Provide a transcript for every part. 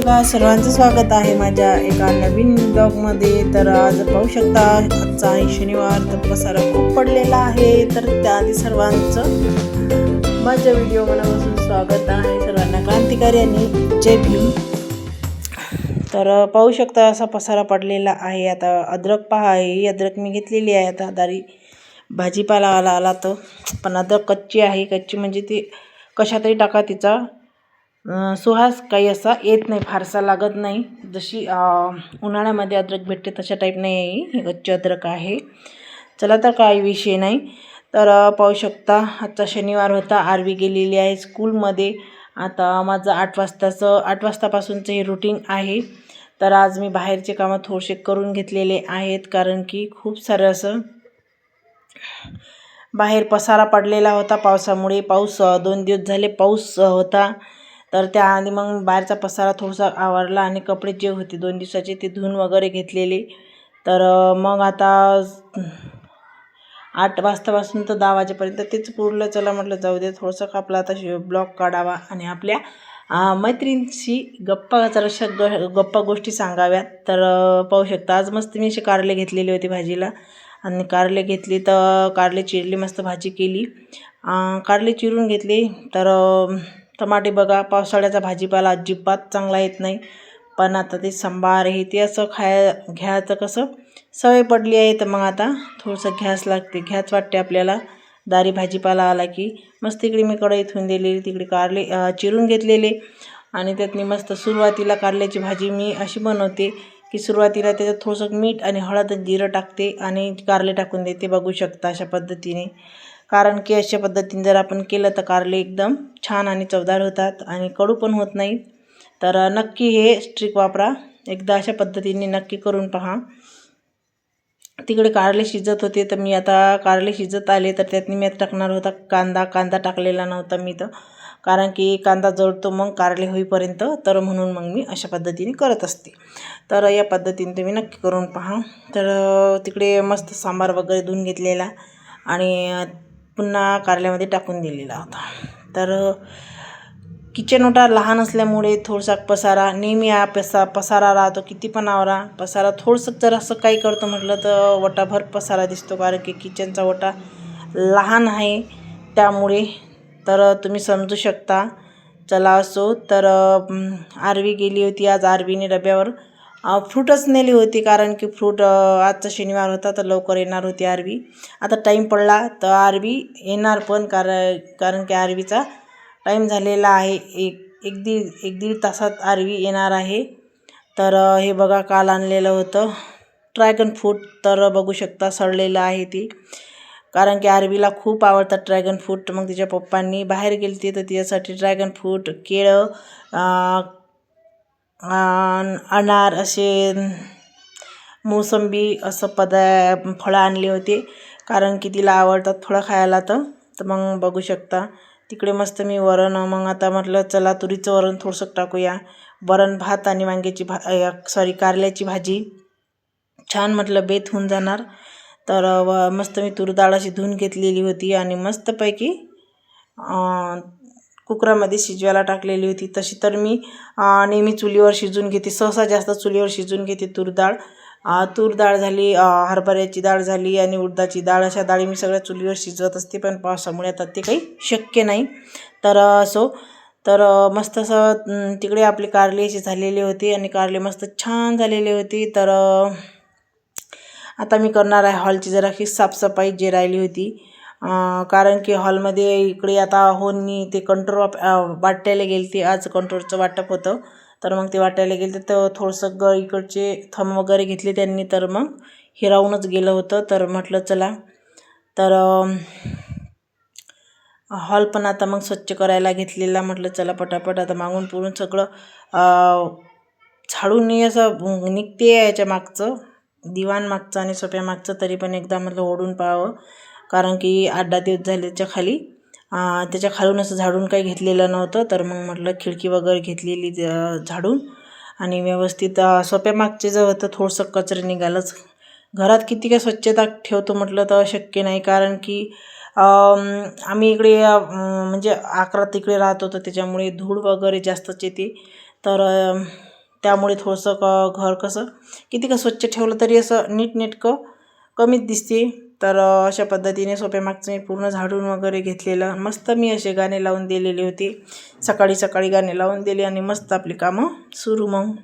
बघा, सर्वांचं स्वागत आहे माझ्या एका नवीन ब्लॉगमध्ये। तर आज पाहू शकता, आजचा आहे शनिवार, तर पसारा खूप पडलेला आहे। तर त्याआधी सर्वांचं माझ्या व्हिडिओ मनापासून स्वागत आहे। सर्वांना क्रांतिकारी आणि जय भीम। तर पाहू शकता असा पसारा पडलेला आहे। आता अद्रक पहा, ही अद्रक मी घेतलेली आहे। आता दारी भाजीपाला आला तर पण अद्रक कच्ची आहे। कच्ची म्हणजे ती कशातही टाका, तिचा सुहास काही असा येत नाही, फारसा लागत नाही। जशी उन्हाळ्यामध्ये अद्रक भेटते तशा टाईप नाही आहे, ही कच्ची अद्रक आहे। चला तर काही विषय नाही। तर पाहू शकता आजचा शनिवार होता, आरवी गेलेली आहे स्कूलमध्ये। आता माझं 8 वाजतापासूनचं हे रुटीन आहे। तर आज मी बाहेरचे कामं थोडेसे करून घेतलेले आहेत, कारण की खूप सारं असं बाहेर पसारा पडलेला होता पावसामुळे। पाऊस 2 दिवस झाले पाऊस होता। तर त्याआधी मग बाहेरचा पसारा थोडासा आवरला आणि कपडे जे होते 2 दिवसाचे ते धुवून वगैरे घेतलेले। तर मग आता 8 वाजतापासून तर 10 वाजेपर्यंत तेच पुरलं। चला म्हटलं जाऊ दे, थोडंसं आपला आता ब्लॉग काढावा आणि आपल्या मैत्रिणींशी गप्पा गोष्टी सांगाव्यात। तर पाहू शकता आज मस्त मी असे कारले घेतलेले होते भाजीला, आणि कारले घेतली तर कारले चिरली, मस्त भाजी केली। कारले चिरून घेतले। तर टमाटे बघा, पावसाळ्याचा भाजीपाला अजिबात चांगला येत नाही, पण आता ते सांबार हे ते असं घ्यायचं कसं सवय पडली आहे, तर मग आता थोडंसं घ्यास वाटते आपल्याला। दारी भाजीपाला आला की मस्त इकडे मी कढई ठेवून दिलेली, तिकडे कारले चिरून घेतलेले, आणि त्यातनी मस्त सुरुवातीला कारल्याची भाजी मी अशी बनवते की सुरुवातीला त्याच्यात थोडंसं मीठ आणि हळद जिरं टाकते आणि कारले टाकून देते। बघू शकता अशा पद्धतीने, कारण की अशा पद्धतीने जर आपण केलं तर कारले एकदम छान आणि चवदार होतात आणि कडू पण होत नाहीत। तर नक्की हे ट्रिक वापरा, एकदा अशा पद्धतीने नक्की करून पहा। तिकडे कारले शिजत होते, तर मी आता कारले शिजत आले तर त्यातनी मी टाकणार होता कांदा टाकलेला नव्हता मी तर, कारण की कांदा जळतो मग कारले होईपर्यंत, तर म्हणून मग मी अशा पद्धतीने करत असते। तर या पद्धतीने तुम्ही नक्की करून पहा। तर तिकडे मस्त सांबार वगैरे धुवून घेतलेला आणि पुन्हा कारल्यामध्ये टाकून दिलेला होता। तर किचन ओटा लहान असल्यामुळे थोडासा पसारा नेहमी पसारा राहतो, किती पण आवरा पसारा थोडंसं जर असं काही करतो म्हटलं तर वटाभर पसारा दिसतो, कारण की किचनचा ओटा लहान आहे त्यामुळे। तर तुम्ही समजू शकता। चला असो, तर आरवी गेली होती आज। आरवीने डब्यावर फ्रूटच नेली होती, कारण की फ्रूट आजचा शनिवार होता तर लवकर येणार होती आरवी। आता टाईम पडला तर आरवी येणार पण, कारण की आरवीचा टाईम झालेला आहे, एक दीड तासात आरवी येणार आहे। तर हे बघा, काल आणलेलं होतं ड्रॅगन फ्रूट, तर बघू शकता सडलेलं आहे ती, कारण की आरवीला खूप आवडतात ड्रॅगन फ्रूट। मग तिच्या पप्पांनी बाहेर गेलती तर तिच्यासाठी ड्रॅगन फ्रूट, केळं, अनार, असे मोसंबी असं फळं आणले होते, कारण की तिला आवडतात फळं खायला। तर मग बघू शकता तिकडे मस्त मी वरण, मग आता म्हटलं चला तुरीचं वरण थोडंसं टाकूया, वरण भात आणि कारल्याची भाजी छान म्हटलं बेत होऊन जाणार। तर मस्त मी तूर डाळ अशी धुवून घेतलेली होती आणि मस्तपैकी कुकरामध्ये शिजवायला टाकलेली होती। तशी तर मी नेहमी चुलीवर शिजून घेते, सहसा जास्त चुलीवर शिजून घेते तूर डाळ झाली, हरभऱ्याची डाळ झाली आणि उडदाची डाळ, अशा डाळी मी सगळ्या चुलीवर शिजवत असते, पण पावसामुळे आता ते काही शक्य नाही। तर तर मस्त असं तिकडे आपली कारले अशी झालेली होती आणि कारले मस्त छान झालेले होते। तर आता मी करणार आहे हॉलची जराशी साफसफाई जे राहिली होती, कारण की हॉलमध्ये इकडे आता होनी ते कंट्रोल वाटायला गेली ती, आज कंट्रोलचं वाटप होतं, तर मग ते वाटायला गेले तर थोडंसं इकडचे थंब वगैरे घेतले त्यांनी, तर मग हे राहूनच गेलं होतं। तर म्हटलं चला, तर हॉल पण आता मग स्वच्छ करायला घेतलेला। म्हटलं चला पटापट आता मागून पुरून सगळं झाडून असं निघते याच्या मागचं, दिवाण मागचं आणि सोप्या मागचं, तरी पण एकदा म्हटलं ओढून पाहावं, कारण की 8-10 दिवस झाले त्याच्या खालून असं झाडून काही घेतलेलं नव्हतं। तर मग म्हटलं खिडकी वगैरे घेतलेली झाडून, आणि व्यवस्थित सोप्या मागचे जे होतं थोडंसं कचरे निघालंच। घरात किती काय स्वच्छता ठेवतो म्हटलं तर शक्य नाही, कारण की आम्ही इकडे म्हणजे 11 तिकडे राहतो, तर त्याच्यामुळे धूळ वगैरे जास्तच येते। तर त्यामुळे थोडंसं घर कसं किती का स्वच्छ ठेवलं तरी असं नीटनेटकं कमीच दिसते. तर अशा पद्धतीने सोप्यामागचं मी पूर्ण झाडून वगैरे घेतलेलं. मस्त मी असे गाणे लावून दिलेले होते. सकाळी सकाळी गाणे लावून दिले आणि मस्त आपली कामं सुरू. मग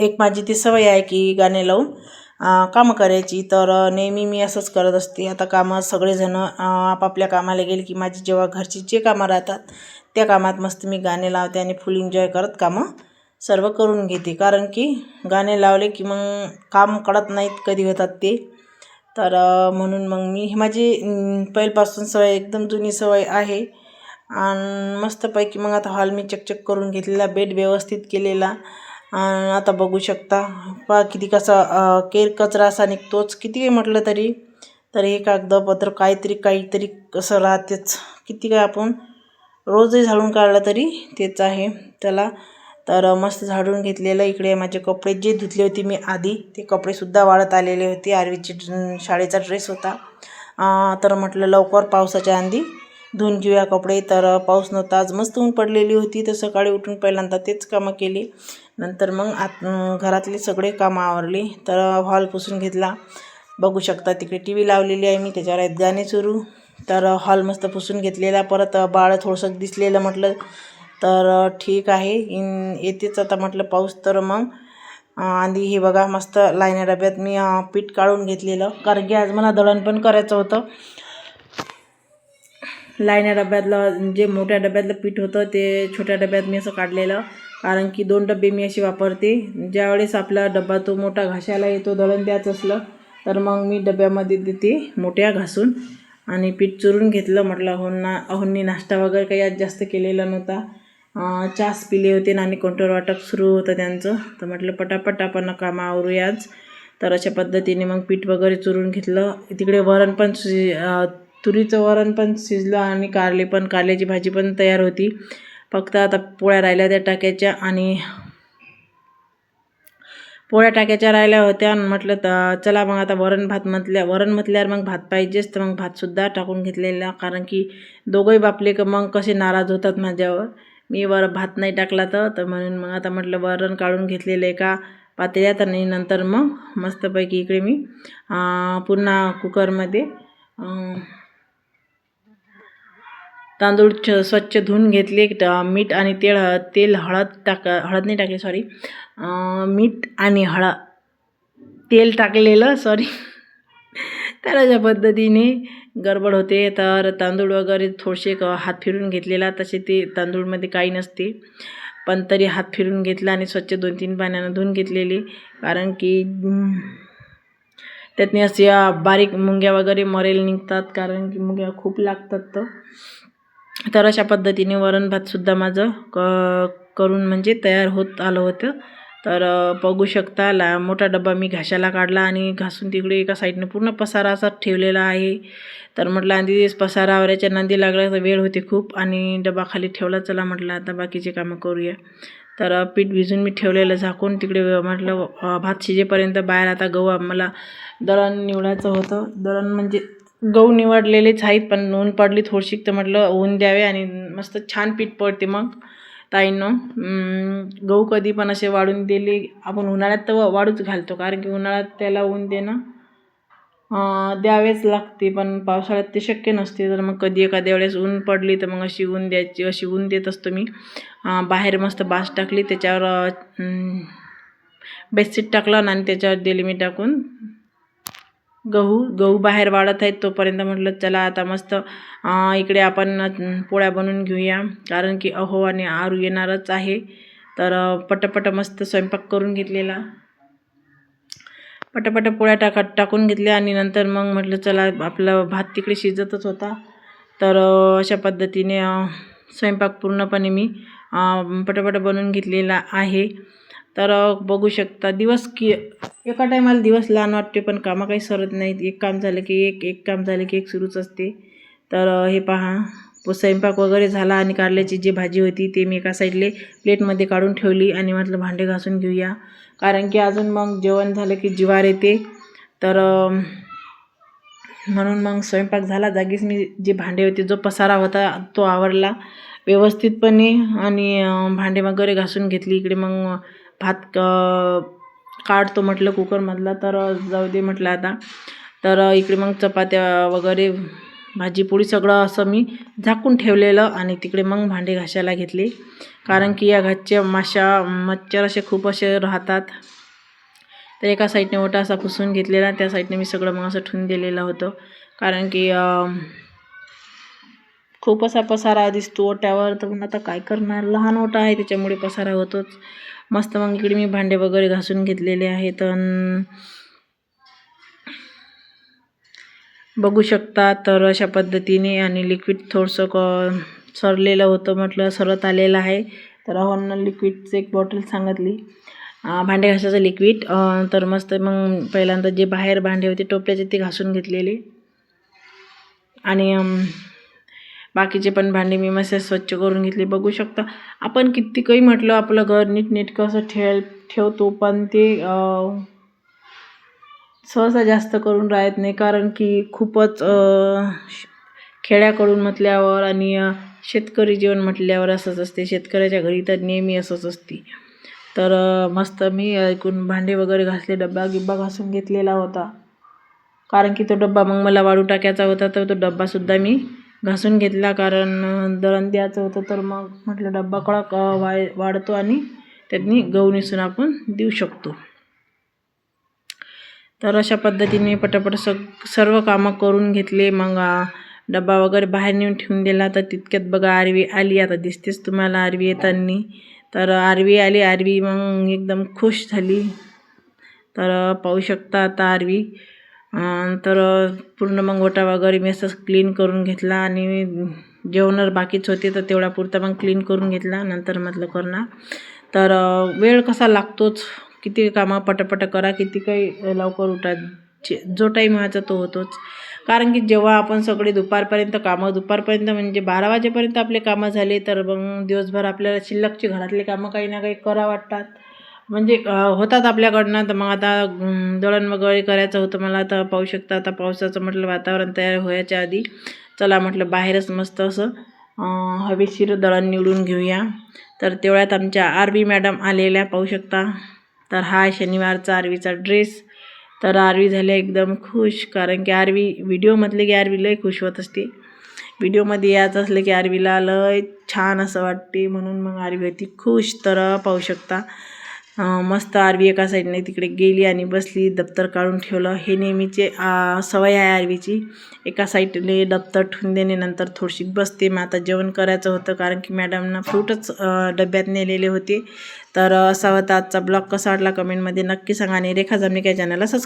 एक माझी ती सवय आहे की गाणे लावून कामं करायची. तर नेहमी मी असंच करत असते. आता कामं सगळेजण आपापल्या कामाला गेले की माझी जेव्हा घरची जे कामं राहतात त्या कामात मस्त मी गाणे लावते आणि फुल एन्जॉय करत कामं सर्व करून घेते. कारण की गाणे लावले की मग काम कळत नाहीत कधी होतात ते. तर म्हणून मग मी ही माझी पहिल्यापासून सवय एकदम जुनी सवय आहे. आणि मस्तपैकी मग आता हॉल मी चकचक करून घेतलेला, बेड व्यवस्थित केलेला. आता बघू शकता पहा किती कसा कचरा असा निघतोच किती काही म्हटलं तरी. तर हे कागदपत्र काहीतरी कसं राहतेच. किती काय आपण रोजही झाडून काढलं तरी तेच आहे त्याला. तर मस्त झाडून घेतलेलं. इकडे माझे कपडे जे धुतले होते मी आधी ते कपडेसुद्धा वाळत आलेले होते. आरवीची शाळेचा ड्रेस होता. तर म्हटलं लवकर पावसाच्या आधी धुवून घेऊया कपडे. तर पाऊस नव्हता आज, मस्त ऊन पडलेली होती. तर सकाळी उठून पहिल्यांदा तेच कामं केली. नंतर मग घरातले सगळे कामं आवरली. तर हॉल पुसून घेतला. बघू शकता तिकडे टी व्ही लावलेली आहे मी, त्याच्यावर आहेत गाणे सुरू. तर हॉल मस्त पुसून घेतलेला. परत बाळ थोडंसं दिसलेलं म्हटलं तर ठीक आहे येतेच आता म्हटलं पाऊस. तर मग आधी हे बघा मस्त लाईन डब्यात मी पीठ काढून घेतलेलं. कारण की आज मला दळण पण करायचं होतं. लाईन डब्यातलं जे मोठ्या डब्यातलं पीठ होतं ते छोट्या डब्यात मी असं काढलेलं. कारण की 2 डबे मी अशी वापरते. ज्यावेळेस आपला डबा तो मोठा घासायला येतो दळण द्यायचं असलं तर मग मी डब्यामध्ये देते मोठ्या घासून. आणि पीठ चुरून घेतलं. म्हटलं अहोंनी नाश्ता वगैरे काही आज जास्त केलेला नव्हता. चहाच पिले होते आणि कंट्रोल वाटप सुरू होतं त्यांचं. तर म्हटलं पटापट आपण कामं आवरूया आज. तर अशा पद्धतीने मग पीठ वगैरे चुरून घेतलं. तिकडे वरण पण तुरीचं वरण पण शिजलं आणि कारल्याची भाजी पण तयार होती. फक्त आता पोळ्या राहिल्या त्या टाकायच्या आणि पोळ्या टाकायच्या राहिल्या होत्या. आणि म्हटलं तर चला मग आता वरण म्हटल्यावर मग भात पाहिजेच. तर मग भातसुद्धा टाकून घेतलेला. कारण की दोघंही बापले का मग कसे नाराज होतात माझ्यावर मी भात नाही टाकला तर म्हणून मग आता म्हटलं वरण काढून घेतलेलं एका पातेल्यात. आणि नंतर मग मस्तपैकी इकडे मी पुन्हा कुकरमध्ये तांदूळ स्वच्छ धुवून घेतले. मीठ आणि हळद नाही टाकली सॉरी, मीठ आणि तेल टाकलेलं सॉरी. तर अशा पद्धतीने गडबड होते. तर तांदूळ वगैरे थोडेसे हात फिरून घेतलेला. तसे ते तांदूळमध्ये काही नसते पण तरी हात फिरून घेतला आणि स्वच्छ 2-3 पाण्यानं धुवून घेतलेली. कारण की त्यातनी असे बारीक मुंग्या वगैरे मरेल निघतात. कारण की मुंग्या खूप लागतात. तर अशा पद्धतीने वरण भातसुद्धा माझं करून म्हणजे तयार होत आलं होतं. तर बघू शकता मोठा डबा मी घासायला काढला आणि घासून तिकडे एका साईडने पूर्ण पसारा असा ठेवलेला आहे. तर म्हटलं आधी पसारा आवरायच्या नांदी लागला तर वेळ होते खूप आणि डबा खाली ठेवला. चला म्हटलं आता बाकीचे कामं करूया. तर पीठ भिजून मी ठेवलेलं झाकून. तिकडे म्हटलं भात शिजेपर्यंत बाहेर आता गहू मला दळण निवडायचं होतं. दळण म्हणजे गहू निवडलेलेच आहेत पण ऊन पडली थोडीशी तर म्हटलं ऊन द्यावे आणि मस्त छान पीठ पडते. मग ताईंनो गहू कधी पण असे वाढून दिले आपण उन्हाळ्यात तर वाळूच घालतो. कारण की उन्हाळ्यात त्याला ऊन देणं द्यावेच लागते पण पावसाळ्यात ते शक्य नसते. तर मग कधी एखाद्या वेळेस ऊन पडली तर मग अशी ऊन द्यायची, अशी ऊन देत असतो मी. बाहेर मस्त बास टाकली, त्याच्यावर बेडशीट टाकलं आणि त्याच्यावर दिली मी टाकून गहू बाहेर वाढत आहेत. तोपर्यंत म्हटलं चला आता मस्त इकडे आपण पोळ्या बनवून घेऊया. कारण की अहो आणि आरू येणारच आहे. तर पटापट मस्त स्वयंपाक करून घेतलेला. पटापट पोळ्या टाकून घेतल्या आणि नंतर मग म्हटलं चला आपला भात तिकडे शिजतच होता. तर अशा पद्धतीने स्वयंपाक पूर्णपणे मी पटापट बनवून घेतलेला आहे. तर बघू शकता एका टायमाला दिवस लहान वाटते पण कामं काही सरत नाहीत. एक काम झालं की एक काम झालं की एक सुरूच असते. तर हे पहा स्वयंपाक वगैरे झाला आणि कारल्याची जी भाजी होती ते मी एका साईडले प्लेटमध्ये काढून ठेवली आणि म्हटलं भांडे घासून घेऊया. कारण की अजून मग जेवण झालं की जिवार येते. तर म्हणून मग स्वयंपाक झाला जागीच मी जे भांडे होते जो पसारा होता तो आवरला व्यवस्थितपणे आणि भांडे वगैरे घासून घेतली. इकडे मग भात काढतो म्हटलं कुकरमधला, तर जाऊ दे म्हटलं आता. तर इकडे मग चपात्या वगैरे भाजी पोळी सगळं असं मी झाकून ठेवलेलं आणि तिकडे मग भांडे घासायला घेतले. कारण की या घरच्या मच्छर असे खूप असे राहतात. तर एका साईडने ओटा असा पुसून घेतलेला, त्या साईडने मी सगळं मग असं ठेवून दिलेलं होतं. कारण की खूप असा पसारा दिसतो ओट्यावर. तर मग आता काय करणार, लहान ओटा आहे त्याच्यामुळे पसारा होतोच. मस्त मग इकडे मी भांडे वगैरे घासून घेतलेले आहेत. बघू शकता तर अशा पद्धतीने. आणि लिक्विड थोडंसं सरलेलं होतं म्हटलं, सरत आलेलं आहे. तर अहोनं लिक्विडचं एक बॉटल सांगितली, भांडे घासायचं लिक्विड. तर मस्त मग पहिल्यांदा जे बाहेर भांडे होते टोपल्याचे ते घासून घेतलेले आणि बाकीचे पण भांडे मी मस्त स्वच्छ करून घेतले. बघू शकता आपण किती काही म्हटलं आपलं घर नीटनेटकं असं ठेवतो, पण ते सहसा जास्त करून राहत नाही. कारण की खूपच खेड्याकडून म्हटल्यावर आणि शेतकरी जीवन म्हटल्यावर असंच असते. शेतकऱ्याच्या घरी तर नेहमी असंच असते. तर मस्त मी ऐकून भांडे वगैरे घासले, डब्बा घासून घेतलेला होता. कारण की तो डब्बा मग मला वाळू टाकायचा होता, तर तो डब्बासुद्धा मी घासून घेतला. कारण दळण द्यायचं होतं, तर मग म्हटलं डब्बा कडक वाढतो आणि त्यांनी गहू निसून आपण देऊ शकतो. तर अशा पद्धतीने पटापट सर्व कामं करून घेतले. मग डब्बा वगैरे बाहेर नेऊन ठेवून दिला. तर तितक्यात बघा आरवी आली. आता दिसतेच तुम्हाला आरवी येताना. तर आरवी आली. आरवी मग एकदम खुश झाली. तर पाहू शकता आता आरवी. तर पूर्ण मग ओटा वगैरे मी असं क्लीन करून घेतला आणि जेवणार बाकीच होते तर तेवढा पुरता मग क्लीन करून घेतला. नंतर म्हटलं करणार. तर वेळ कसा लागतोच, किती कामं पटापट करा, किती काही लवकर उठा, जो टाईम व्हायचा तो होतोच. कारण की जेव्हा आपण सगळे दुपारपर्यंत म्हणजे 12 वाजेपर्यंत आपले कामं झाले, तर मग दिवसभर आपल्याला शिल्लकचे घरातले कामं काही ना काही करा वाटतात, म्हणजे होतात आपल्याकडनं. तर मग आता दळण वगैरे करायचं होतं मला. आता पाहू शकता आता पावसाचं म्हटलं वातावरण तयार व्हायच्या आधी चला म्हटलं बाहेरच मस्त असं हवेशीर दळण निवडून घेऊया. तर तेवढ्यात आमच्या आरवी मॅडम आलेल्या, पाहू शकता. तर हा शनिवारचा आरवीचा ड्रेस. तर आरवी झाल्या एकदम खुश. कारण की आरवी व्हिडिओमधले की आरवी लय खुश होत असते. व्हिडिओमध्ये यायचं असलं की आरवीला लय छान असं वाटते, म्हणून मग आरवी होती खुश. तर पाहू शकता मस्त आरवी एका साईडने तिकडे गेली आणि बसली, दप्तर काढून ठेवलं. हे नेहमीचे सवय आहे आरवीची, एका साईडने दप्तर ठेवून देणे, नंतर थोडीशी बसते. मग आता जेवण करायचं होतं कारण की मॅडमना फ्रूटच डब्यात नेलेले होते. तर असा होता आजचा ब्लॉग. कसा वाटला कमेंटमध्ये नक्की सांगा आणि रेखा जामनिकर चॅनलला सबस्क्राईब